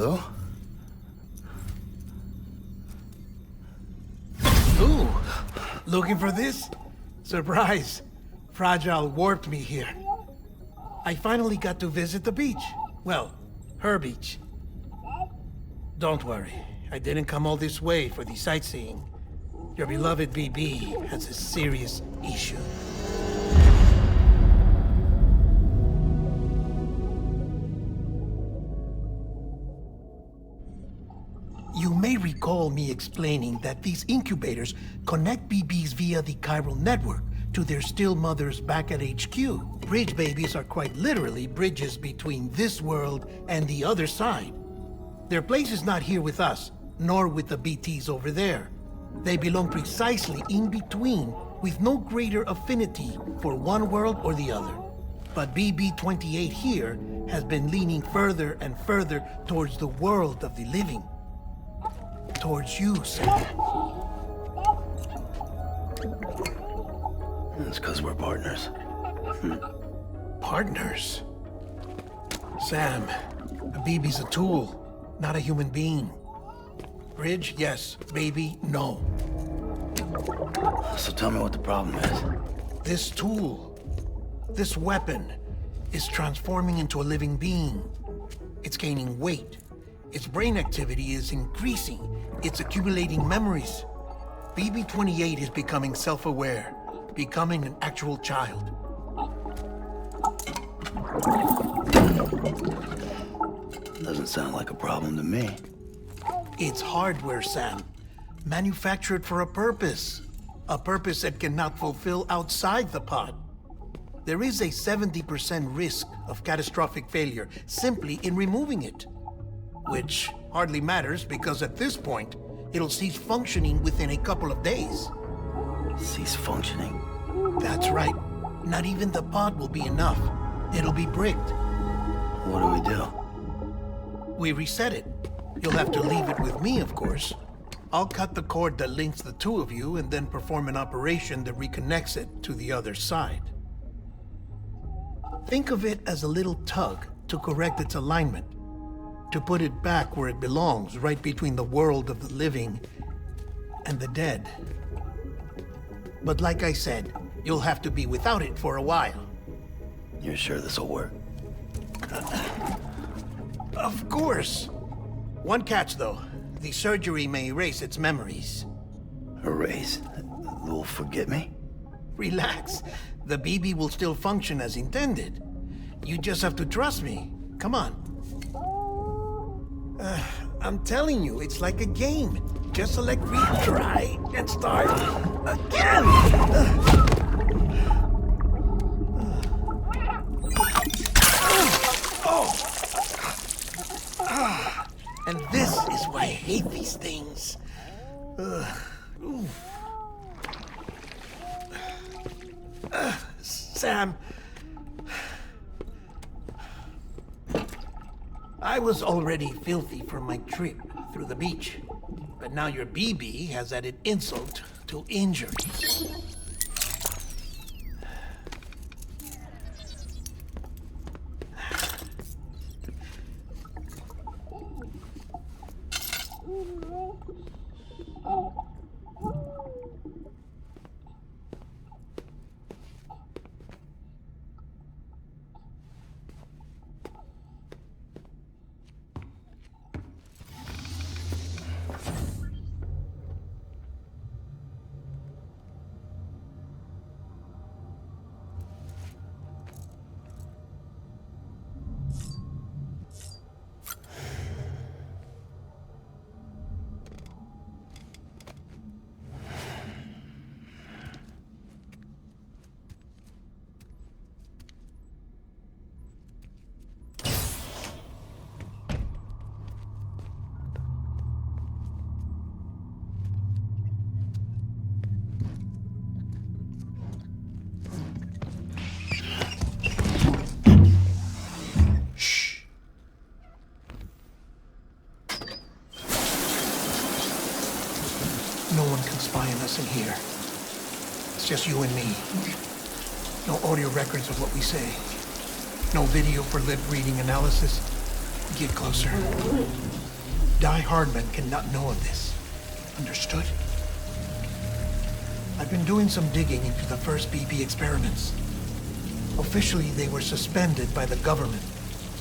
Hello? Ooh, looking for this? Surprise. Fragile warped me here. I finally got to visit the beach. Well, her beach. Don't worry, I didn't come all this way for the sightseeing. Your beloved BB has a serious issue. You may recall me explaining that these incubators connect BBs via the chiral network to their still mothers back at HQ. Bridge babies are quite literally bridges between this world and the other side. Their place is not here with us, nor with the BTs over there. They belong precisely in between, with no greater affinity for one world or the other. But BB-28 here has been leaning further and further towards the world of the living. Towards you, Sam. It's because we're partners. Partners? Sam, a BB's a tool, not a human being. Bridge, yes. Baby, no. So tell me what the problem is. This tool, this weapon, is transforming into a living being. It's gaining weight. Its brain activity is increasing. It's accumulating memories. BB-28 is becoming self-aware, becoming an actual child. Doesn't sound like a problem to me. It's hardware, Sam. Manufactured for a purpose. A purpose it cannot fulfill outside the pod. There is a 70% risk of catastrophic failure simply in removing it. Which hardly matters because at this point, it'll cease functioning within a couple of days. Cease functioning? That's right. Not even the pod will be enough. It'll be bricked. What do we do? We reset it. You'll have to leave it with me, of course. I'll cut the cord that links the two of you and then perform an operation that reconnects it to the other side. Think of it as a little tug to correct its alignment, to put it back where it belongs, right between the world of the living and the dead. But like I said, you'll have to be without it for a while. You're sure this'll work? Of course. One catch, though. The surgery may erase its memories. Erase? They'll forget me? Relax. The BB will still function as intended. You just have to trust me. Come on. I'm telling you, it's like a game. Just select retry and start again! And this is why I hate these things. Sam, I was already filthy from my trip through the beach, but now your BB has added insult to injury. No one can spy on us in here. It's just you and me. No audio records of what we say. No video for lip reading analysis. Get closer. Die Hardman cannot know of this. Understood? I've been doing some digging into the first BB experiments. Officially, they were suspended by the government,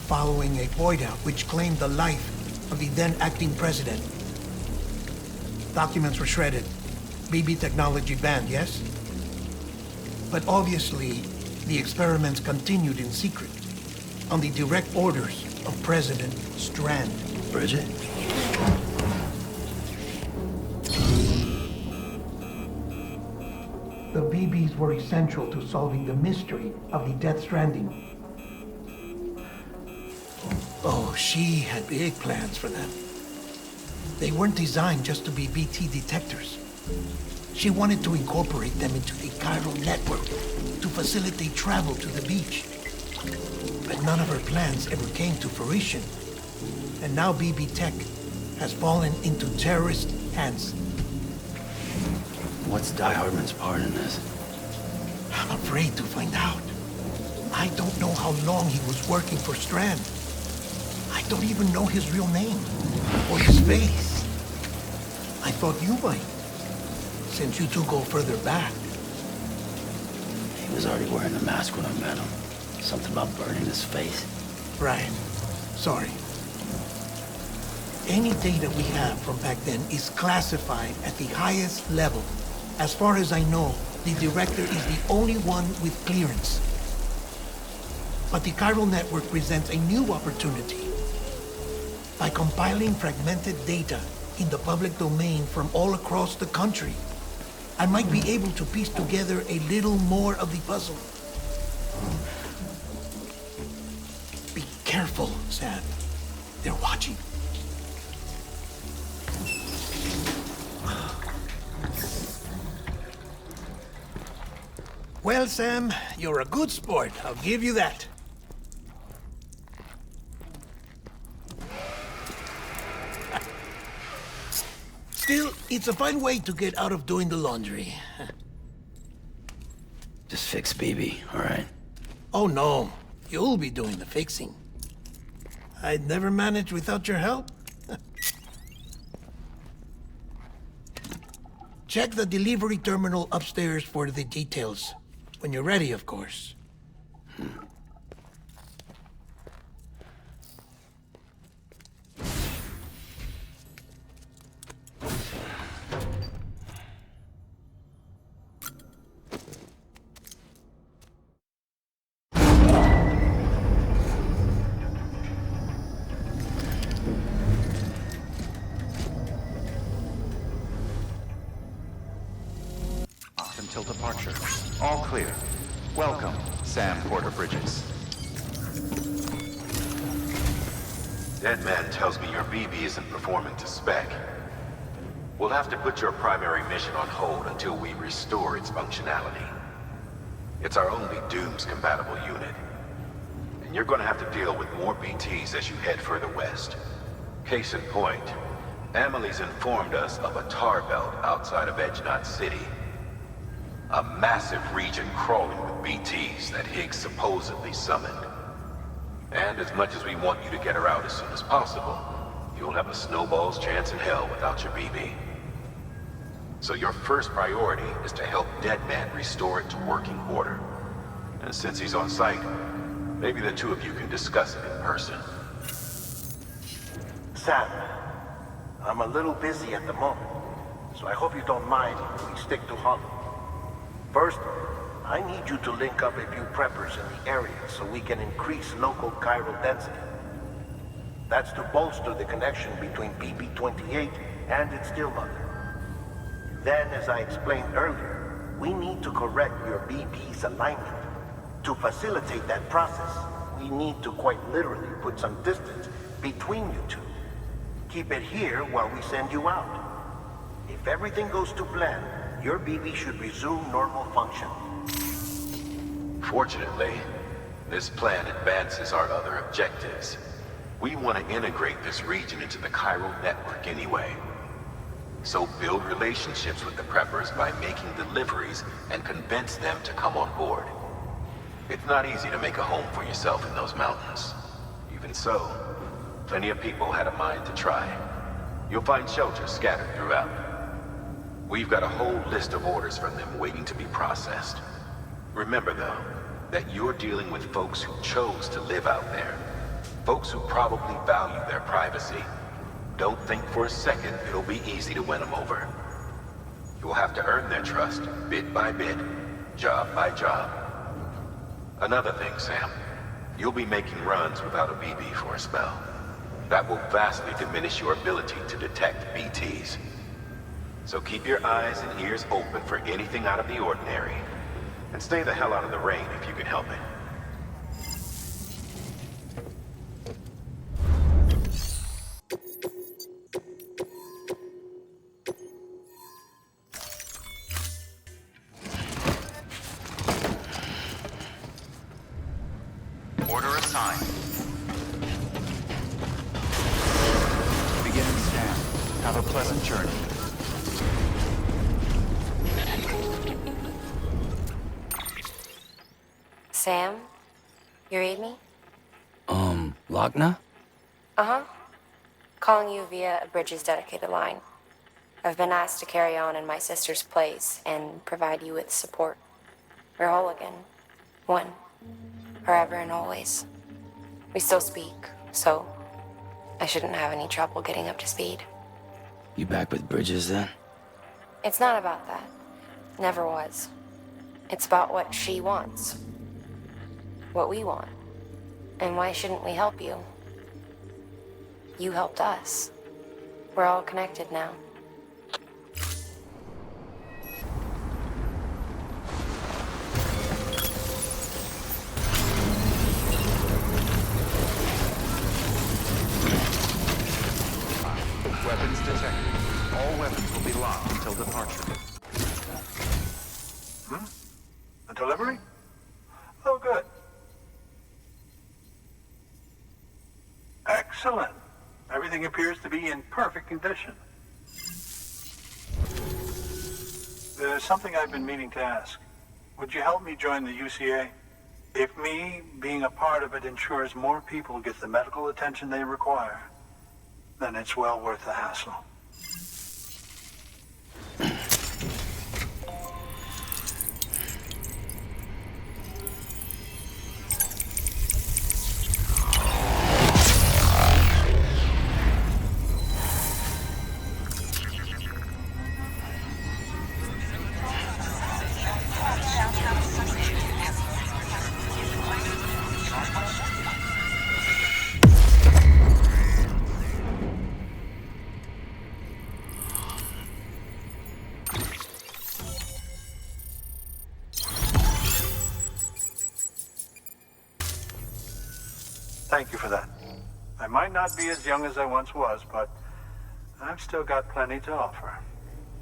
following a void out which claimed the life of the then acting president. Documents were shredded. BB technology banned, yes? But obviously, the experiments continued in secret, on the direct orders of President Strand. Bridget? The BBs were essential to solving the mystery of the Death Stranding. Oh, she had big plans for them. They weren't designed just to be BT detectors. She wanted to incorporate them into the chiral network to facilitate travel to the beach. But none of her plans ever came to fruition. And now BB Tech has fallen into terrorist hands. What's Die Hardman's part in this? I'm afraid to find out. I don't know how long he was working for Strand. I don't even know his real name or his face. I thought you might, since you two go further back. He was already wearing the mask when I met him. Something about burning his face. Right. Sorry. Any data we have from back then is classified at the highest level. As far as I know, the director is the only one with clearance. But the chiral network presents a new opportunity. By compiling fragmented data in the public domain from all across the country, I might be able to piece together a little more of the puzzle. Be careful, Sam. They're watching. Well, Sam, you're a good sport. I'll give you that. Still, it's a fine way to get out of doing the laundry. Just fix BB, all right? Oh, no. You'll be doing the fixing. I'd never manage without your help. Check the delivery terminal upstairs for the details. When you're ready, of course. Until departure. All clear. Welcome, Sam Porter-Bridges. DEADMAN tells me your BB isn't performing to spec. We'll have to put your primary mission on hold until we restore its functionality. It's our only Dooms-compatible unit. And you're gonna have to deal with more BTs as you head further west. Case in point, Amelie's informed us of a tar belt outside of Edgenot City. A massive region crawling with BTs that Higgs supposedly summoned. And as much as we want you to get her out as soon as possible, you'll have a snowball's chance in hell without your BB. So your first priority is to help DEADMAN restore it to working order. And since he's on site, maybe the two of you can discuss it in person. Sam, I'm a little busy at the moment, so I hope you don't mind if we stick to Hollow. First, I need you to link up a few preppers in the area so we can increase local chiral density. That's to bolster the connection between BB-28 and its still mother. Then, as I explained earlier, we need to correct your BB's alignment. To facilitate that process, we need to quite literally put some distance between you two. Keep it here while we send you out. If everything goes to plan, your BB should resume normal function. Fortunately, this plan advances our other objectives. We want to integrate this region into the chiral network anyway. So build relationships with the preppers by making deliveries and convince them to come on board. It's not easy to make a home for yourself in those mountains. Even so, Plenty of people had a mind to try. You'll find shelters scattered throughout. We've got a whole list of orders from them waiting to be processed. Remember, though, that you're dealing with folks who chose to live out there. Folks who probably value their privacy. Don't think for a second it'll be easy to win them over. You'll have to earn their trust, bit by bit, job by job. Another thing, Sam. You'll be making runs without a BB for a spell. That will vastly diminish your ability to detect BTs. So keep your eyes and ears open for anything out of the ordinary. And stay the hell out of the rain if you can help it. Order assigned. Beginning scan. Have a pleasant journey. Sam? You read me? Lochna? Uh-huh. Calling you via a Bridges dedicated line. I've been asked to carry on in my sister's place and provide you with support. We're whole again. One. Forever and always. We still speak, so I shouldn't have any trouble getting up to speed. You back with Bridges then? It's not about that. Never was. It's about what she wants. What we want. And why shouldn't we help you? You helped us. We're all connected now. Weapons detected. All weapons will be locked until departure. A delivery? Oh, good. Excellent. Everything appears to be in perfect condition. There's something I've been meaning to ask. Would you help me join the UCA? If me being a part of it ensures more people get the medical attention they require, then it's well worth the hassle. Thank you for that. I might not be as young as I once was, but I've still got plenty to offer.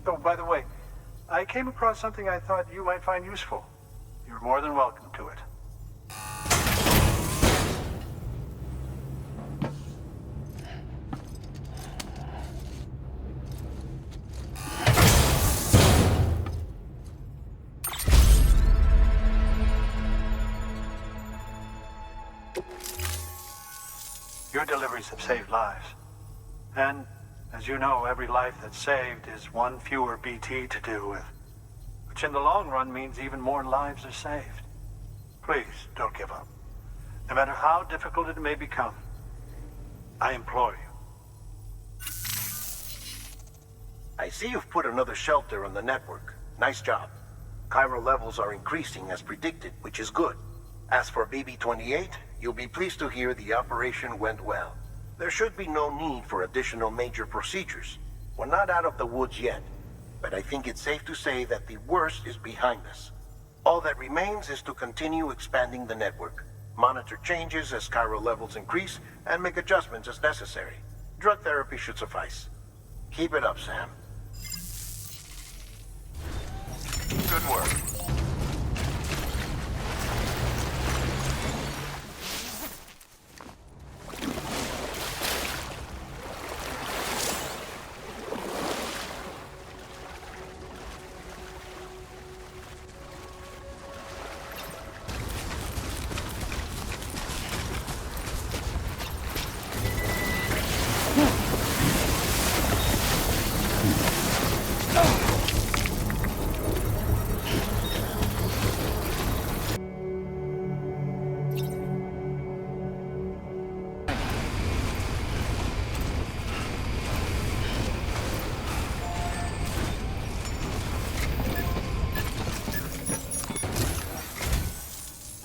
Oh, by the way, I came across something I thought you might find useful. You're more than welcome to it. Your deliveries have saved lives. And, as you know, every life that's saved is one fewer BT to deal with. Which in the long run means even more lives are saved. Please, don't give up. No matter how difficult it may become, I implore you. I see you've put another shelter on the network. Nice job. Chiral levels are increasing as predicted, which is good. As for BB-28, you'll be pleased to hear the operation went well. There should be no need for additional major procedures. We're not out of the woods yet, but I think it's safe to say that the worst is behind us. All that remains is to continue expanding the network, monitor changes as chiral levels increase, and make adjustments as necessary. Drug therapy should suffice. Keep it up, Sam. Good work.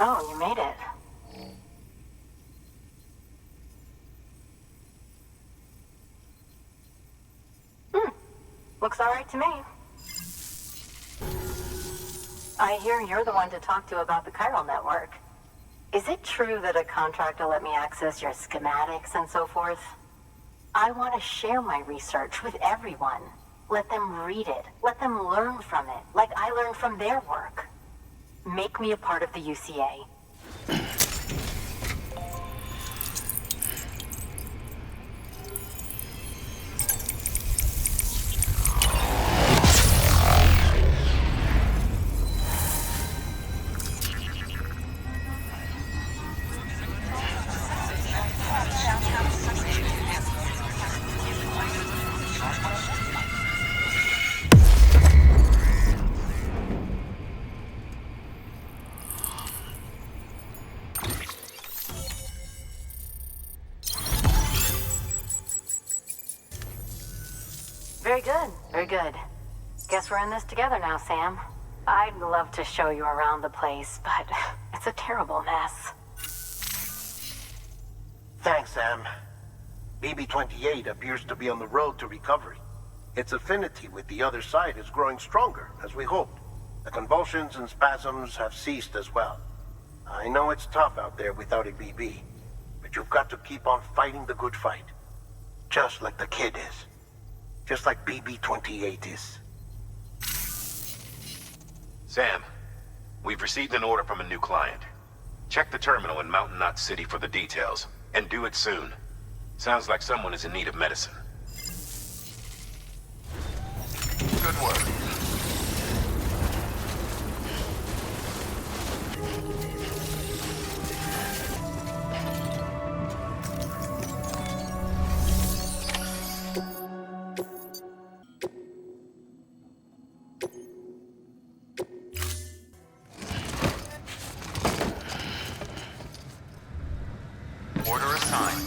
Oh, you made it. Looks all right to me. I hear you're the one to talk to about the chiral network. Is it true that a contract will let me access your schematics and so forth? I want to share my research with everyone. Let them read it. Let them learn from it, like I learned from their work. Make me a part of the UCA. Very good, very good. Guess we're in this together now, Sam. I'd love to show you around the place, but it's a terrible mess. Thanks, Sam. BB-28 appears to be on the road to recovery. Its affinity with the other side is growing stronger, as we hoped. The convulsions and spasms have ceased as well. I know it's tough out there without a BB, but you've got to keep on fighting the good fight. Just like the kid is. Just like BB-28 is. Sam, we've received an order from a new client. Check the terminal in Mountain Knot City for the details, and do it soon. Sounds like someone is in need of medicine. Good work. Order assigned.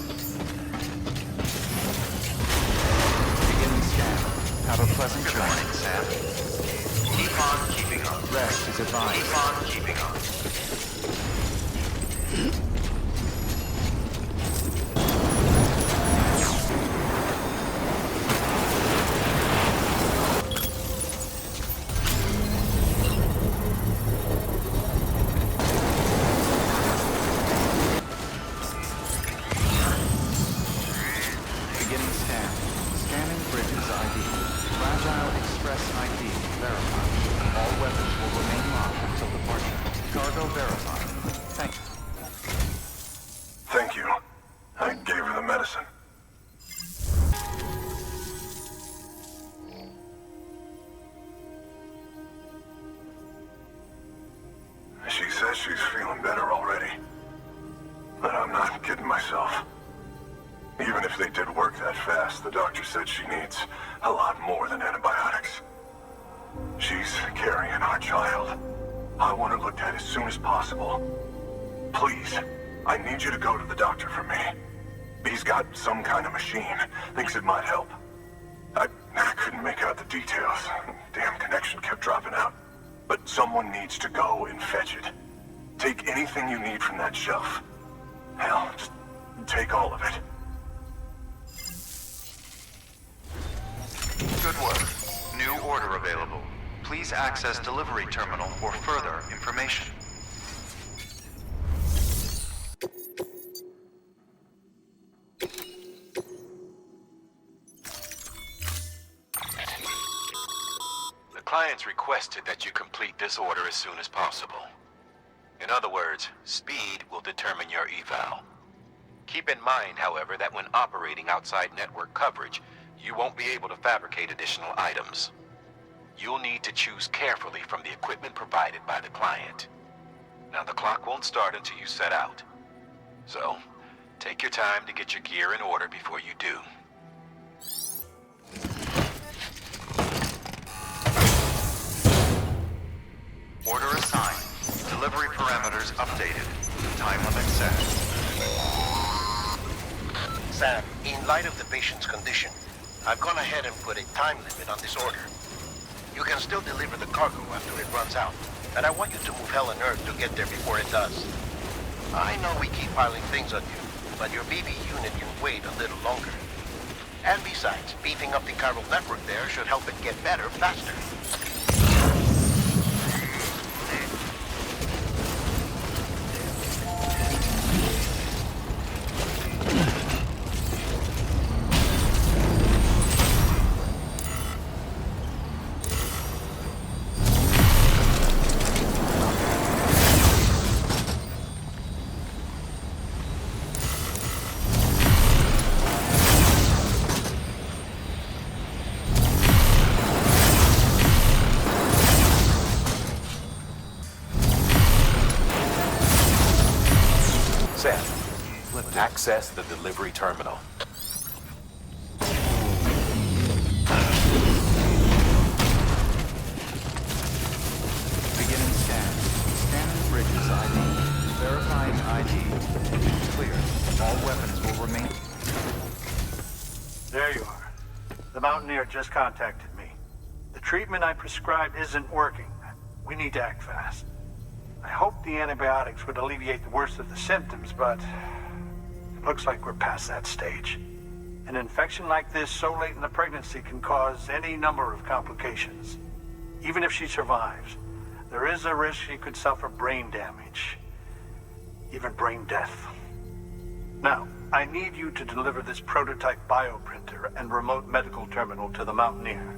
Beginning scan. Have a pleasant journey. Good morning, Sam. Keep on keeping on. Rest is advised. Keep on keeping on. Beginning scan. Scanning bridges ID. Fragile Express ID verified. All weapons will remain locked until departure. Cargo verified. Thank you. Thank you. I gave her the medicine. She says she's feeling better already. But I'm not kidding myself. Even if they did work that fast, the doctor said she needs a lot more than antibiotics. She's carrying our child. I want her looked at as soon as possible. Please, I need you to go to the doctor for me. He's got some kind of machine. Thinks it might help. I couldn't make out the details. Damn connection kept dropping out. But someone needs to go and fetch it. Take anything you need from that shelf. Hell, just take all of it. Good work. New order available. Please access delivery terminal for further information. The client's requested that you complete this order as soon as possible. In other words, speed will determine your eval. Keep in mind, however, that when operating outside network coverage, you won't be able to fabricate additional items. You'll need to choose carefully from the equipment provided by the client. Now, the clock won't start until you set out. So, take your time to get your gear in order before you do. updated. Time limit set. Sam, in light of the patient's condition, I've gone ahead and put a time limit on this order. You can still deliver the cargo after it runs out, and I want you to move hell and earth to get there before it does. I know we keep piling things on you, but your BB unit can wait a little longer. And besides, beefing up the chiral network there should help it get better faster. Access the delivery terminal. Beginning scan. Scanning bridges ID. Verifying ID. Clear. All weapons will remain. There you are. The Mountaineer just contacted me. The treatment I prescribed isn't working. We need to act fast. I hoped the antibiotics would alleviate the worst of the symptoms, but looks like we're past that stage. An infection like this so late in the pregnancy can cause any number of complications. Even if she survives, there is a risk she could suffer brain damage, even brain death. Now, I need you to deliver this prototype bioprinter and remote medical terminal to the Mountaineer.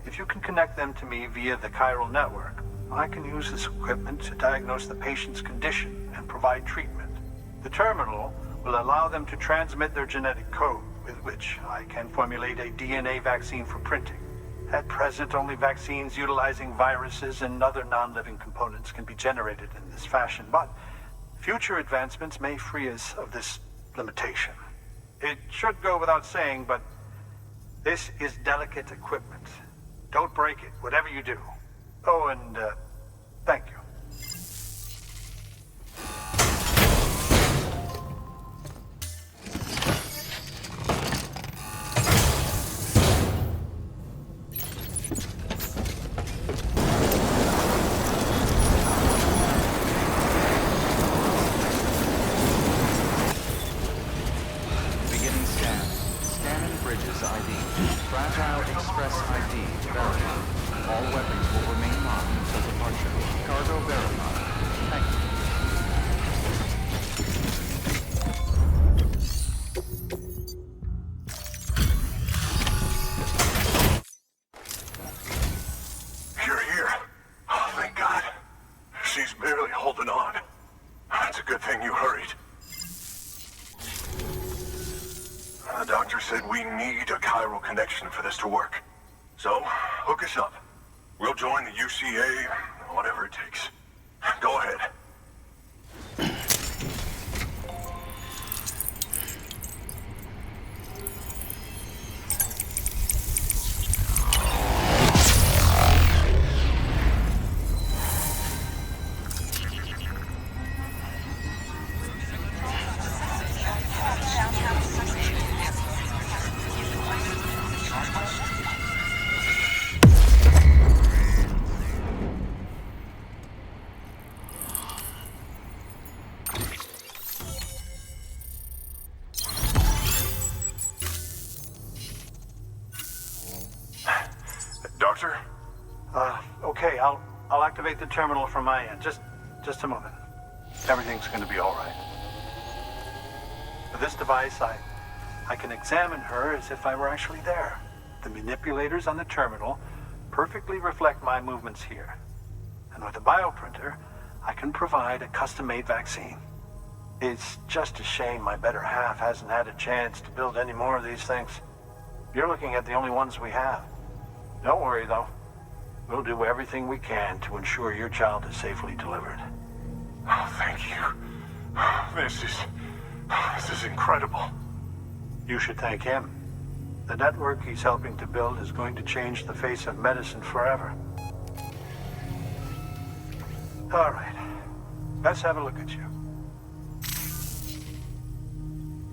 If you can connect them to me via the chiral network, I can use this equipment to diagnose the patient's condition and provide treatment. The terminal will allow them to transmit their genetic code, with which I can formulate a DNA vaccine for printing. At present, only vaccines utilizing viruses and other non-living components can be generated in this fashion, but future advancements may free us of this limitation. It should go without saying, but this is delicate equipment. Don't break it, whatever you do. Oh, and thank you. Beginning scan. Scanning bridges ID. Fragile Express ID. Verified. All weapons will remain locked until departure. Cargo verified. Thank you. You're here. Oh, thank God. She's barely holding on. It's a good thing you hurried. The doctor said we need a chiral connection for this to work. So, hook us up. We'll join the UCA, whatever it takes. Go ahead. Doctor? Okay, I'll activate the terminal from my end. Just a moment. Everything's gonna be all right. With this device, I can examine her as if I were actually there. The manipulators on the terminal perfectly reflect my movements here. And with the bioprinter, I can provide a custom-made vaccine. It's just a shame my better half hasn't had a chance to build any more of these things. You're looking at the only ones we have. Don't worry, though. We'll do everything we can to ensure your child is safely delivered. Oh, thank you. This is incredible. You should thank him. The network he's helping to build is going to change the face of medicine forever. All right. Let's have a look at you.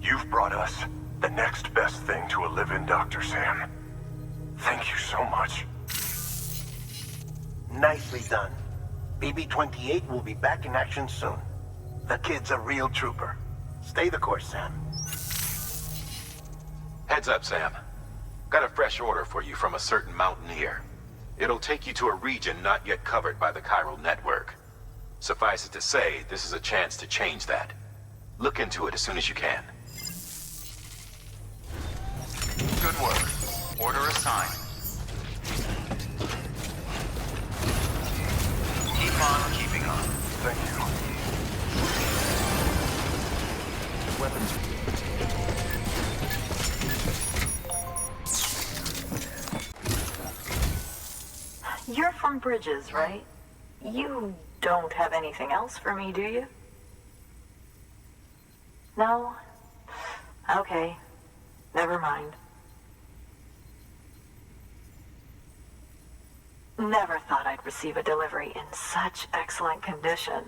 You've brought us the next best thing to a live-in, Dr. Sam. Thank you so much. Nicely done. BB-28 will be back in action soon. The kid's a real trooper. Stay the course, Sam. Heads up, Sam. Got a fresh order for you from a certain mountaineer. It'll take you to a region not yet covered by the chiral network. Suffice it to say, this is a chance to change that. Look into it as soon as you can. Good work. Order assigned. Keep on keeping on. Thank you. Weapons. You're from Bridges, right? You don't have anything else for me, do you? No? Okay. Never mind. Never thought I'd receive a delivery in such excellent condition.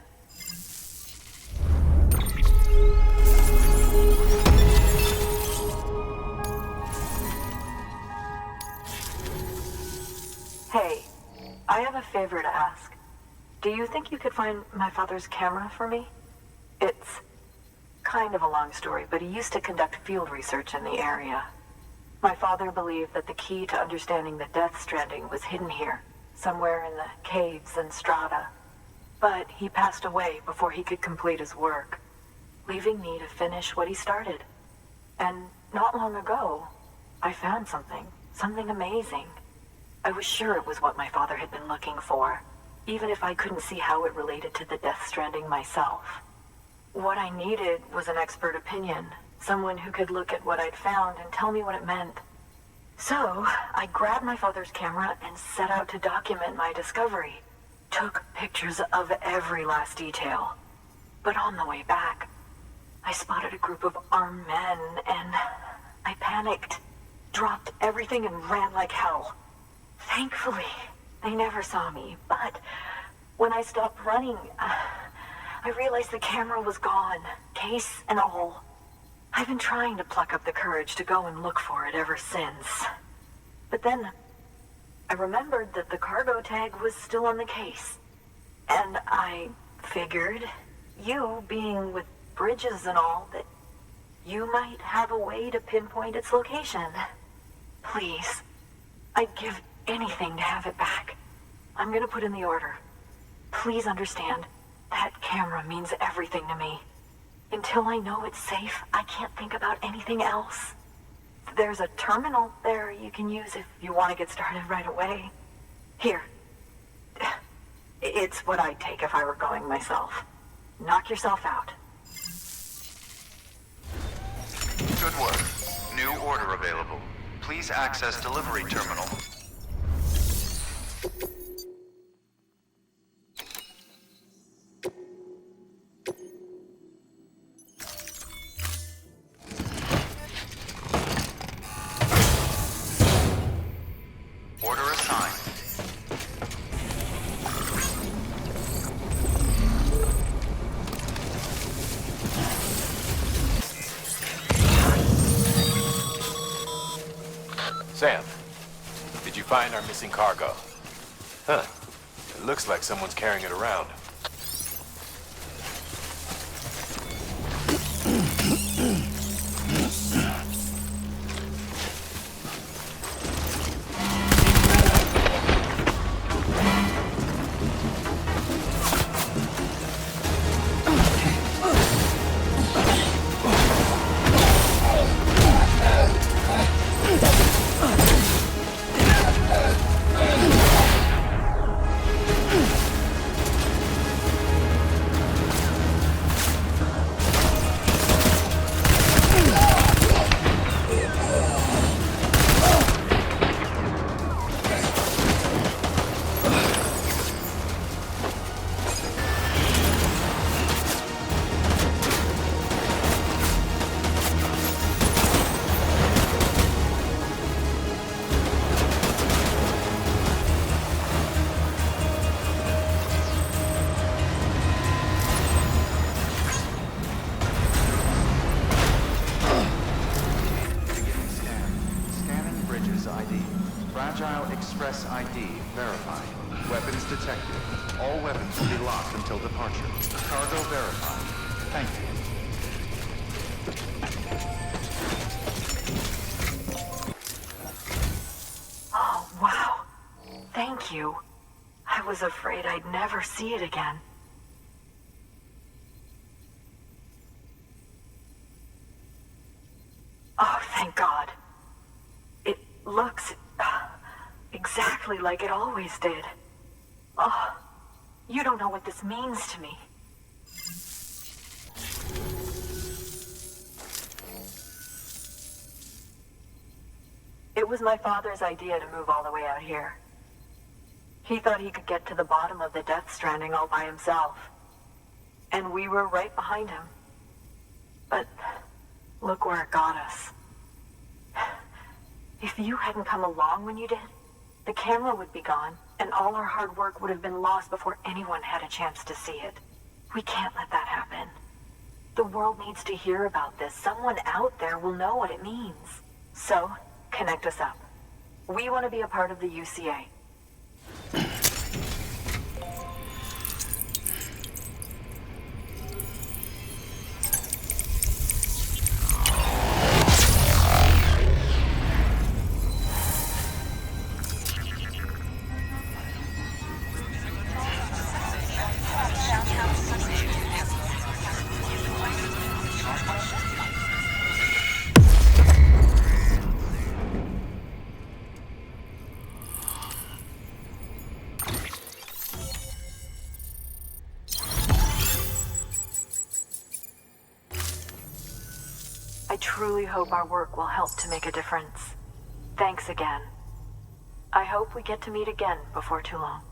Hey, I have a favor to ask. Do you think you could find my father's camera for me? It's kind of a long story, but he used to conduct field research in the area. My father believed that the key to understanding the Death Stranding was hidden here, somewhere in the caves and strata. But he passed away before he could complete his work, leaving me to finish what he started. And not long ago, I found something amazing. I was sure it was what my father had been looking for, even if I couldn't see how it related to the Death Stranding myself. What I needed was an expert opinion, someone who could look at what I'd found and tell me what it meant. So, I grabbed my father's camera and set out to document my discovery. Took pictures of every last detail. But on the way back, I spotted a group of armed men and I panicked, dropped everything and ran like hell. Thankfully, they never saw me, but when I stopped running, I realized the camera was gone, case and all. I've been trying to pluck up the courage to go and look for it ever since. But then, I remembered that the cargo tag was still on the case. And I figured, you being with Bridges and all, that you might have a way to pinpoint its location. Please, I'd give anything to have it back. I'm gonna put in the order. Please understand, that camera means everything to me. Until I know it's safe, I can't think about anything else. There's a terminal there you can use if you want to get started right away. Here. It's what I'd take if I were going myself. Knock yourself out. Good work. New order available. Please access delivery terminal. Order assigned. Sam, did you find our missing cargo? Huh. It looks like someone's carrying it around. Express ID verified. Weapons detected. All weapons will be locked until departure. Cargo verified. Thank you. Oh, wow. Thank you. I was afraid I'd never see it again. Oh, thank God. It looks exactly like it always did. Oh, you don't know what this means to me. It was my father's idea to move all the way out here. He thought he could get to the bottom of the Death Stranding all by himself. And we were right behind him. But look where it got us. If you hadn't come along when you did, the camera would be gone, and all our hard work would have been lost before anyone had a chance to see it. We can't let that happen. The world needs to hear about this. Someone out there will know what it means. So, connect us up. We want to be a part of the UCA. I truly hope our work will help to make a difference. Thanks again. I hope we get to meet again before too long.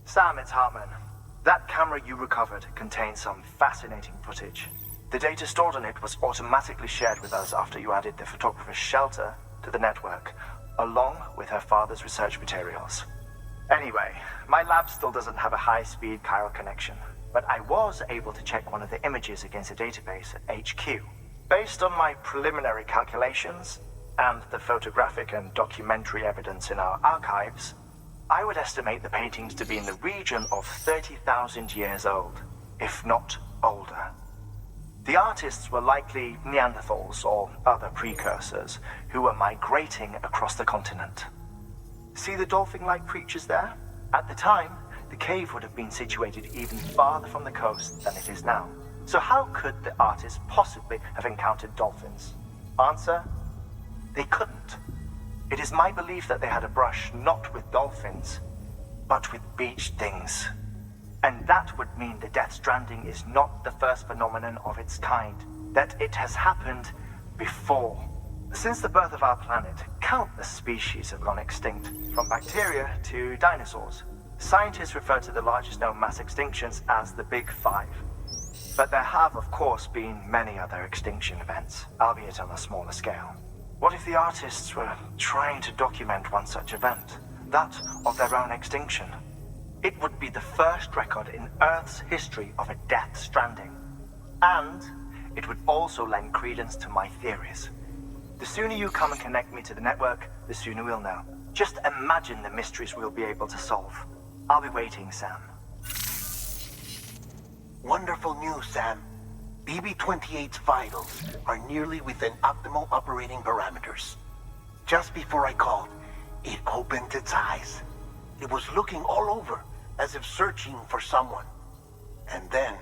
Sam, it's Hartman. That camera you recovered contains some fascinating footage. The data stored on it was automatically shared with us after you added the photographer's shelter to the network, along with her father's research materials. Anyway, my lab still doesn't have a high-speed chiral connection, but I was able to check one of the images against a database at HQ. Based on my preliminary calculations and the photographic and documentary evidence in our archives, I would estimate the paintings to be in the region of 30,000 years old, if not older. The artists were likely Neanderthals or other precursors who were migrating across the continent. See the dolphin-like creatures there? At the time, the cave would have been situated even farther from the coast than it is now. So how could the artists possibly have encountered dolphins? Answer: they couldn't. It is my belief that they had a brush not with dolphins, but with beach things. And that would mean the Death Stranding is not the first phenomenon of its kind, that it has happened before. Since the birth of our planet, countless species have gone extinct, from bacteria to dinosaurs. Scientists refer to the largest known mass extinctions as the Big Five. But there have, of course, been many other extinction events, albeit on a smaller scale. What if the artists were trying to document one such event, that of their own extinction? It would be the first record in Earth's history of a Death Stranding. And it would also lend credence to my theories. The sooner you come and connect me to the network, the sooner we'll know. Just imagine the mysteries we'll be able to solve. I'll be waiting, Sam. Wonderful news, Sam. BB-28's vitals are nearly within optimal operating parameters. Just before I called, it opened its eyes. It was looking all over, as if searching for someone. And then,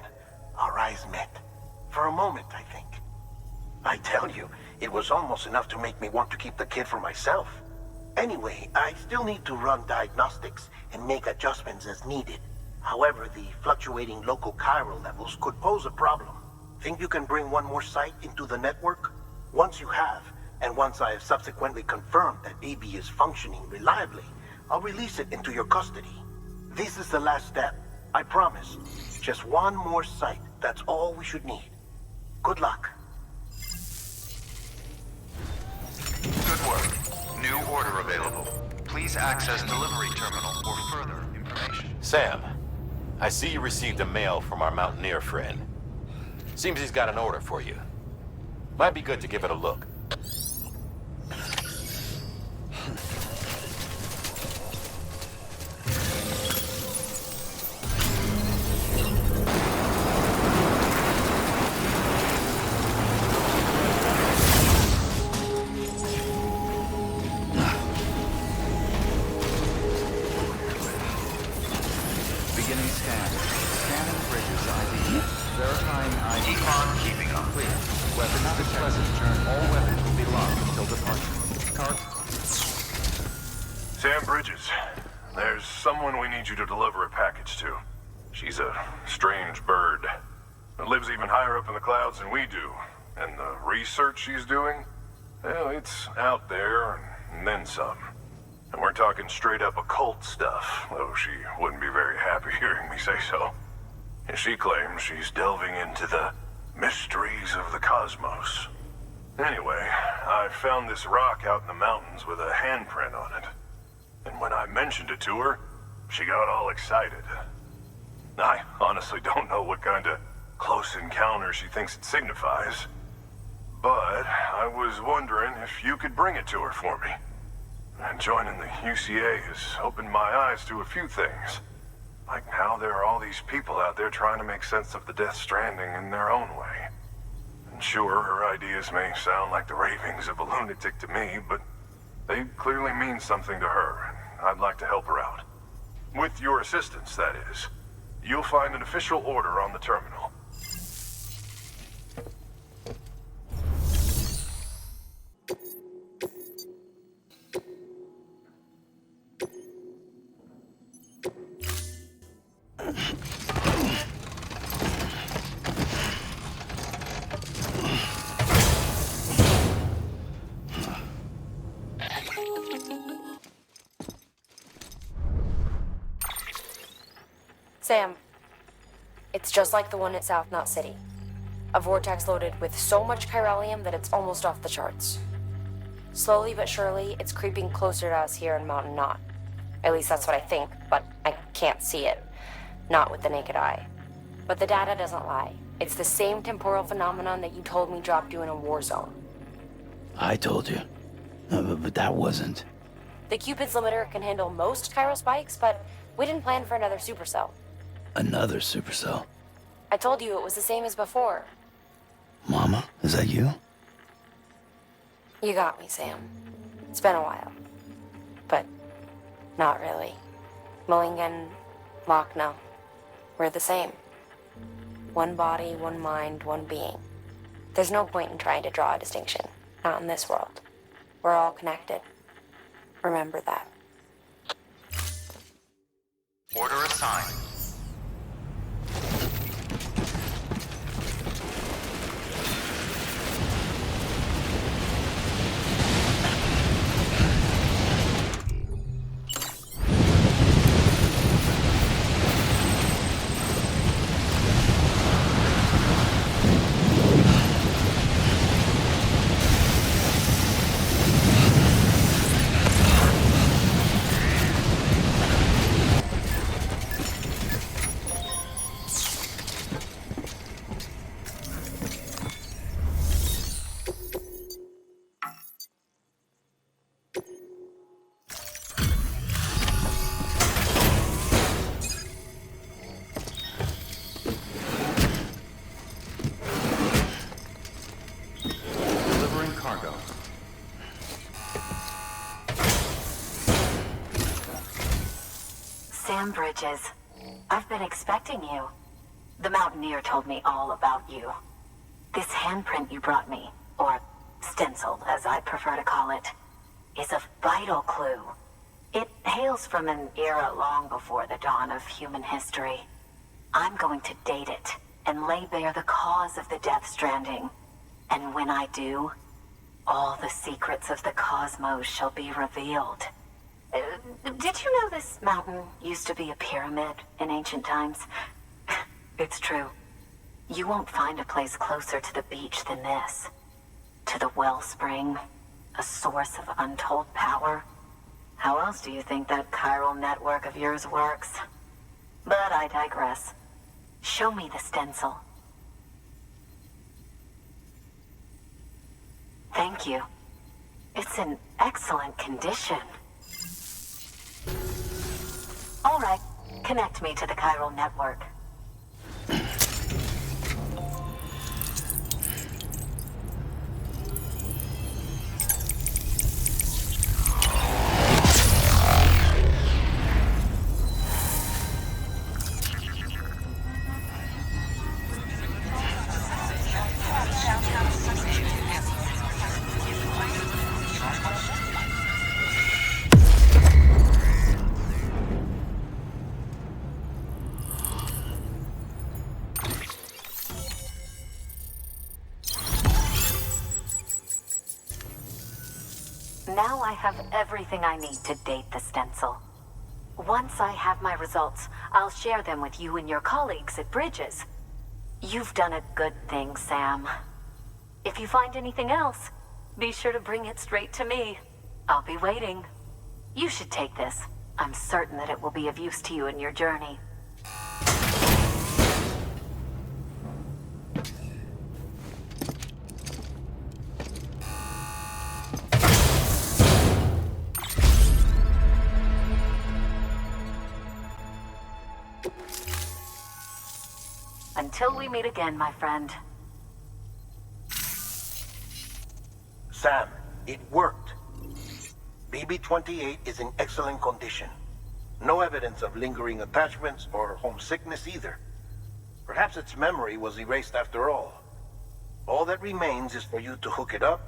our eyes met. For a moment, I think. I tell you, it was almost enough to make me want to keep the kid for myself. Anyway, I still need to run diagnostics and make adjustments as needed. However, the fluctuating local chiral levels could pose a problem. Think you can bring one more site into the network? Once you have, and once I have subsequently confirmed that BB is functioning reliably, I'll release it into your custody. This is the last step, I promise. Just one more site, that's all we should need. Good luck. Good work. New order available. Please access delivery terminal for further information. Sam, I see you received a mail from our Mountaineer friend. Seems he's got an order for you. Might be good to give it a look. present turn, all weapons will be locked until departure. Sam Bridges, there's someone we need you to deliver a package to. She's a strange bird. It lives even higher up in the clouds than we do. And the research she's doing, well, it's out there and then some. And we're talking straight up occult stuff, though she wouldn't be very happy hearing me say so. And she claims she's delving into the mysteries of the cosmos. Anyway, I found this rock out in the mountains with a handprint on it. And when I mentioned it to her, she got all excited. I honestly don't know what kind of close encounter she thinks it signifies. But I was wondering if you could bring it to her for me. And joining the UCA has opened my eyes to a few things. Like how there are all these people out there trying to make sense of the Death Stranding in their own way. And sure, her ideas may sound like the ravings of a lunatic to me, but they clearly mean something to her, and I'd like to help her out. With your assistance, that is. You'll find an official order on the terminal. Sam, it's just like the one at South Knot City. A vortex loaded with so much chiralium that it's almost off the charts. Slowly but surely, it's creeping closer to us here in Mountain Knot. At least that's what I think, but I can't see it. Not with the naked eye. But the data doesn't lie. It's the same temporal phenomenon that you told me dropped you in a war zone. I told you. But that wasn't. The Cupid's limiter can handle most chiral spikes, but we didn't plan for another supercell. Another supercell. I told you it was the same as before. Mama, is that you? You got me, Sam. It's been a while. But not really. Mulligan, Lochner, we're the same. One body, one mind, one being. There's no point in trying to draw a distinction. Not in this world. We're all connected. Remember that. Order assigned. Sam Bridges, I've been expecting you. The Mountaineer told me all about you. This handprint you brought me, or stencil as I prefer to call it, is a vital clue. It hails from an era long before the dawn of human history. I'm going to date it and lay bare the cause of the Death Stranding. And when I do, all the secrets of the cosmos shall be revealed. Did you know this mountain used to be a pyramid in ancient times? It's true. You won't find a place closer to the beach than this. To the wellspring, a source of untold power. How else do you think that chiral network of yours works? But I digress. Show me the stencil. Thank you. It's in excellent condition. All right, connect me to the chiral network. Now I have everything I need to date the stencil. Once I have my results, I'll share them with you and your colleagues at Bridges. You've done a good thing, Sam. If you find anything else, be sure to bring it straight to me. I'll be waiting. You should take this. I'm certain that it will be of use to you in your journey. Until we meet again, my friend. Sam, it worked. BB-28 is in excellent condition. No evidence of lingering attachments or homesickness either. Perhaps its memory was erased after all. All that remains is for you to hook it up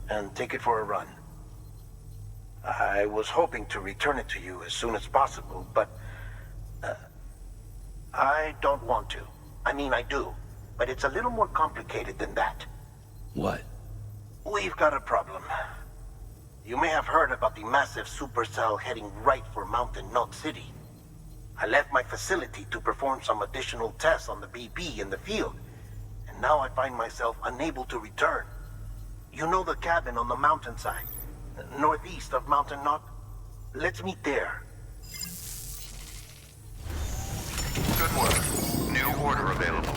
and take it for a run. I was hoping to return it to you as soon as possible, but I don't want to. I mean, I do, but it's a little more complicated than that. What? We've got a problem. You may have heard about the massive supercell heading right for Mountain Knot City. I left my facility to perform some additional tests on the BB in the field, and now I find myself unable to return. You know the cabin on the mountainside, northeast of Mountain Knot? Let's meet there. Good work. New order available.